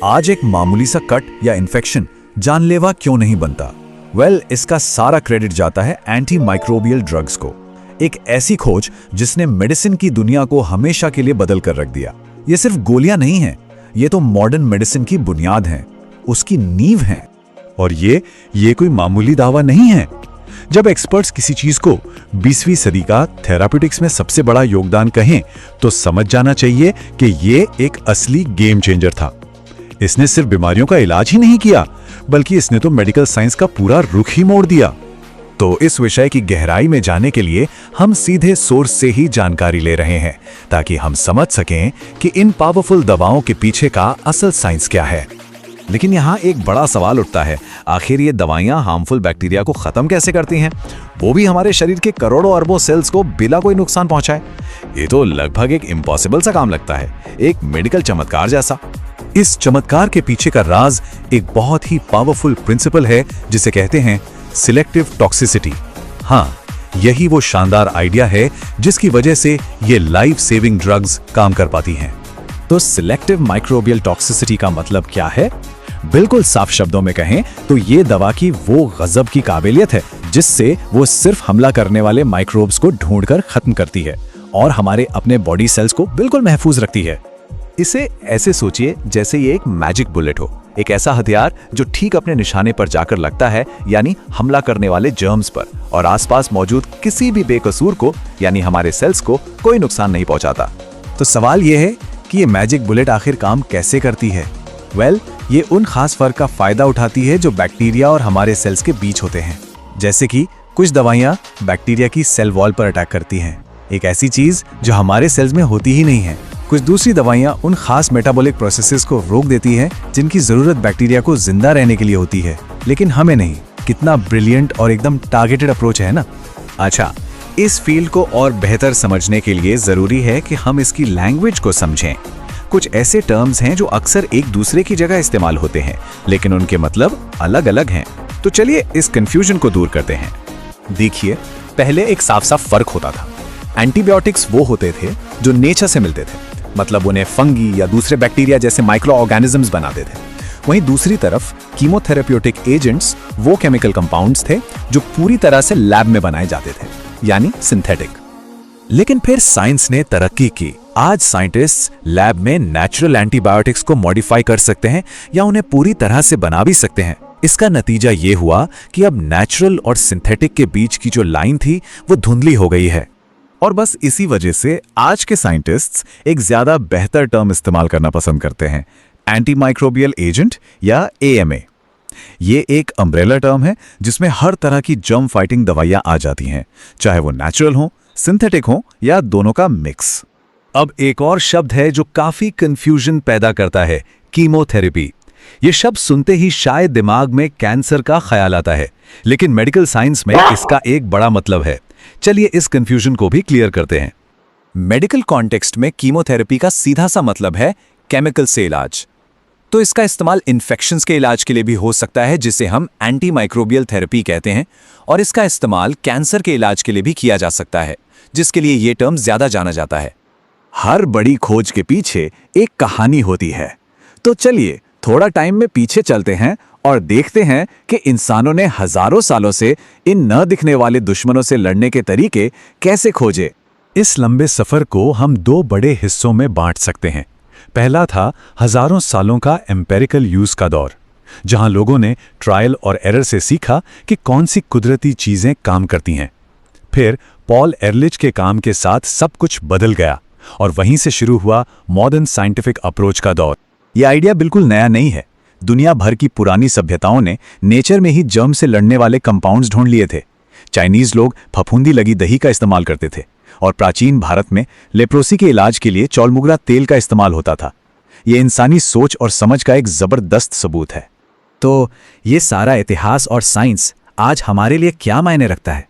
आज एक मामूली सा कट या इन्फेक्शन जानलेवा क्यों नहीं बनता? इसका सारा क्रेडिट जाता है एंटी माइक्रोबियल ड्रग्स को। एक ऐसी खोज जिसने मेडिसिन की दुनिया को हमेशा के लिए बदल कर रख दिया। ये सिर्फ गोलियां नहीं हैं, ये तो मॉडर्न मेडिसिन की बुनियाद हैं, उसकी नींव हैं। और ये कोई मामूली दावा नहीं है। जब एक्सपर्ट्स किसी चीज को 20वीं सदी का थेराप्यूटिक्स में सबसे बड़ा योगदान कहें, तो समझ जाना चाहिए कि ये एक असली गेम चेंजर था। इसने सिर्फ बीमारियों का इलाज ही नहीं किया, बल्कि इसने तो मेडिकल साइंस का पूरा रुख ही मोड़ दिया। तो इस विषय की गहराई में जाने के लिए हम सीधे सोर्स से ही जानकारी ले रहे हैं, ताकि हम समझ सकें कि इन पावरफुल दवाओं के पीछे का असल साइंस क्या है। लेकिन यहाँ एक बड़ा सवाल उठता है, आखिर ये दवाइयाँ हार्मफुल बैक्टीरिया को खत्म कैसे करती हैं, वो भी हमारे शरीर के करोड़ों अरबों सेल्स को बिना कोई नुकसान पहुंचाए? ये तो लगभग एक इम्पॉसिबल सा काम लगता है, एक मेडिकल चमत्कार जैसा। इस चमत्कार के पीछे का राज एक बहुत ही पावरफुल प्रिंसिपल है, जिसे कहते हैं सिलेक्टिव टॉक्सिसिटी। हाँ, यही वो शानदार आइडिया है जिसकी वजह से ये लाइफ सेविंग ड्रग्स काम कर पाती हैं। तो सिलेक्टिव माइक्रोबियल टॉक्सिसिटी का मतलब क्या है? बिल्कुल साफ शब्दों में कहें तो ये दवा की वो गजब की काबिलियत है जिससे वो सिर्फ हमला करने वाले माइक्रोब्स को ढूंढकर खत्म करती है और हमारे अपने बॉडी सेल्स को बिल्कुल महफूज रखती है। इसे ऐसे सोचिए जैसे ये एक मैजिक बुलेट हो, एक ऐसा हथियार जो ठीक अपने निशाने पर जाकर लगता है, यानी हमला करने वाले जर्म्स पर, और आसपास मौजूद किसी भी बेकसूर को, यानी हमारे सेल्स को, कोई नुकसान नहीं पहुंचाता। तो सवाल यह है कि ये मैजिक बुलेट आखिर काम कैसे करती है? ये उन खास फर्क का फायदा उठाती है जो बैक्टीरिया और हमारे सेल्स के बीच होते हैं। जैसे कि कुछ दवाइयां बैक्टीरिया की सेल वॉल पर अटैक करती हैं, एक ऐसी चीज जो हमारे सेल्स में होती ही नहीं है। कुछ दूसरी दवाइयां उन खास मेटाबॉलिक प्रोसेसेस को रोक देती हैं जिनकी जरूरत बैक्टीरिया को जिंदा रहने के लिए होती है, लेकिन हमें नहीं। कितना ब्रिलियंट और एकदम टारगेटेड अप्रोच है ना? अच्छा, इस फील्ड को और बेहतर समझने के लिए जरूरी है कि हम इसकी लैंग्वेज को समझें। कुछ ऐसे टर्म्स हैं जो अक्सर एक दूसरे की जगह इस्तेमाल होते हैं, लेकिन उनके मतलब अलग अलग हैं। तो चलिए इस कंफ्यूजन को दूर करते हैं। देखिए, पहले एक साफ साफ फर्क होता था। एंटीबायोटिक्स वो होते थे जो नेचर से मिलते थे, मतलब उन्हें फंगी या दूसरे बैक्टीरिया जैसे माइक्रो ऑर्गेनिजम्स बनाते थे। वहीं दूसरी तरफ कीमोथेरेप्यूटिक एजेंट्स वो केमिकल कंपाउंड्स थे जो पूरी तरह से लैब में बनाए जाते थे, यानी सिंथेटिक। लेकिन फिर साइंस ने तरक्की की। आज साइंटिस्ट्स लैब में नेचुरल एंटीबायोटिक्स को मॉडिफाई कर सकते हैं या उन्हें पूरी तरह से बना भी सकते हैं। इसका नतीजा ये हुआ कि अब नेचुरल और सिंथेटिक के बीच की जो लाइन थी वो धुंधली हो गई है। और बस इसी वजह से आज के साइंटिस्ट्स एक ज्यादा बेहतर टर्म इस्तेमाल करना पसंद करते हैं, एंटी माइक्रोबियल एजेंट या AMA। ये एक अम्ब्रेला टर्म है जिसमें हर तरह की जर्म फाइटिंग दवाइयां आ जाती हैं, चाहे वो नेचुरल हो, सिंथेटिक हो या दोनों का मिक्स। अब एक और शब्द है जो काफी कंफ्यूजन पैदा करता है, कीमोथेरेपी। ये शब्द सुनते ही शायद दिमाग में कैंसर का ख्याल आता है, लेकिन मेडिकल साइंस में इसका एक बड़ा मतलब है। चलिए इस कंफ्यूजन को भी क्लियर करते हैं। मेडिकल कॉन्टेक्स्ट में कीमोथेरेपी का सीधा सा मतलब है केमिकल से इलाज। तो इसका इस्तेमाल इन्फेक्शंस के इलाज के लिए भी हो सकता है, जिसे हम एंटी माइक्रोबियल थेरेपी कहते हैं, और इसका इस्तेमाल कैंसर के इलाज के लिए भी किया जा सकता है, जिसके लिए ये टर्म ज्यादा जाना जाता है। हर बड़ी खोज के पीछे एक कहानी होती है। तो चलिए थोड़ा टाइम में पीछे चलते हैं और देखते हैं कि इंसानों ने हजारों सालों से इन न दिखने वाले दुश्मनों से लड़ने के तरीके कैसे खोजे। इस लंबे सफर को हम दो बड़े हिस्सों में बांट सकते हैं। पहला था हजारों सालों का एम्पेरिकल यूज का दौर, जहां लोगों ने ट्रायल और एरर से सीखा कि कौन सी कुदरती चीजें काम करती हैं। फिर पॉल एरलिच के काम के साथ सब कुछ बदल गया और वहीं से शुरू हुआ मॉडर्न साइंटिफिक अप्रोच का दौर। यह आइडिया बिल्कुल नया नहीं है। दुनिया भर की पुरानी सभ्यताओं ने नेचर में ही जर्म से लड़ने वाले कंपाउंड्स ढूंढ लिए थे। चाइनीज लोग फफूंदी लगी दही का इस्तेमाल करते थे और प्राचीन भारत में लेप्रोसी के इलाज के लिए चौलमुगरा तेल का इस्तेमाल होता था। यह इंसानी सोच और समझ का एक जबरदस्त सबूत है। तो ये सारा इतिहास और साइंस आज हमारे लिए क्या मायने रखता है?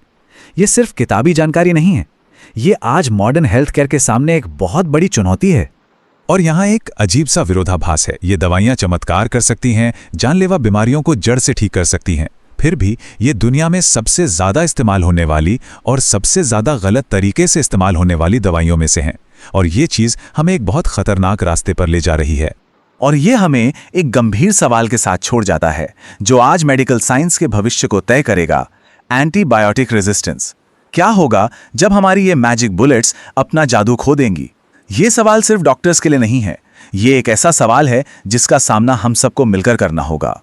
ये सिर्फ किताबी जानकारी नहीं है, ये आज मॉडर्न हेल्थ केयर के सामने एक बहुत बड़ी चुनौती है। और यहाँ एक अजीब सा विरोधाभास है। ये दवाइयाँ चमत्कार कर सकती हैं, जानलेवा बीमारियों को जड़ से ठीक कर सकती हैं, फिर भी ये दुनिया में सबसे ज्यादा इस्तेमाल होने वाली और सबसे ज्यादा गलत तरीके से इस्तेमाल होने वाली दवाइयों में से हैं। और ये चीज हमें एक बहुत खतरनाक रास्ते पर ले जा रही है। और ये हमें एक गंभीर सवाल के साथ छोड़ जाता है जो आज मेडिकल साइंस के भविष्य को तय करेगा, एंटीबायोटिक रेजिस्टेंस। क्या होगा जब हमारी ये मैजिक बुलेट्स अपना जादू खो देंगी? ये सवाल सिर्फ डॉक्टर्स के लिए नहीं है, ये एक ऐसा सवाल है जिसका सामना हम सबको मिलकर करना होगा।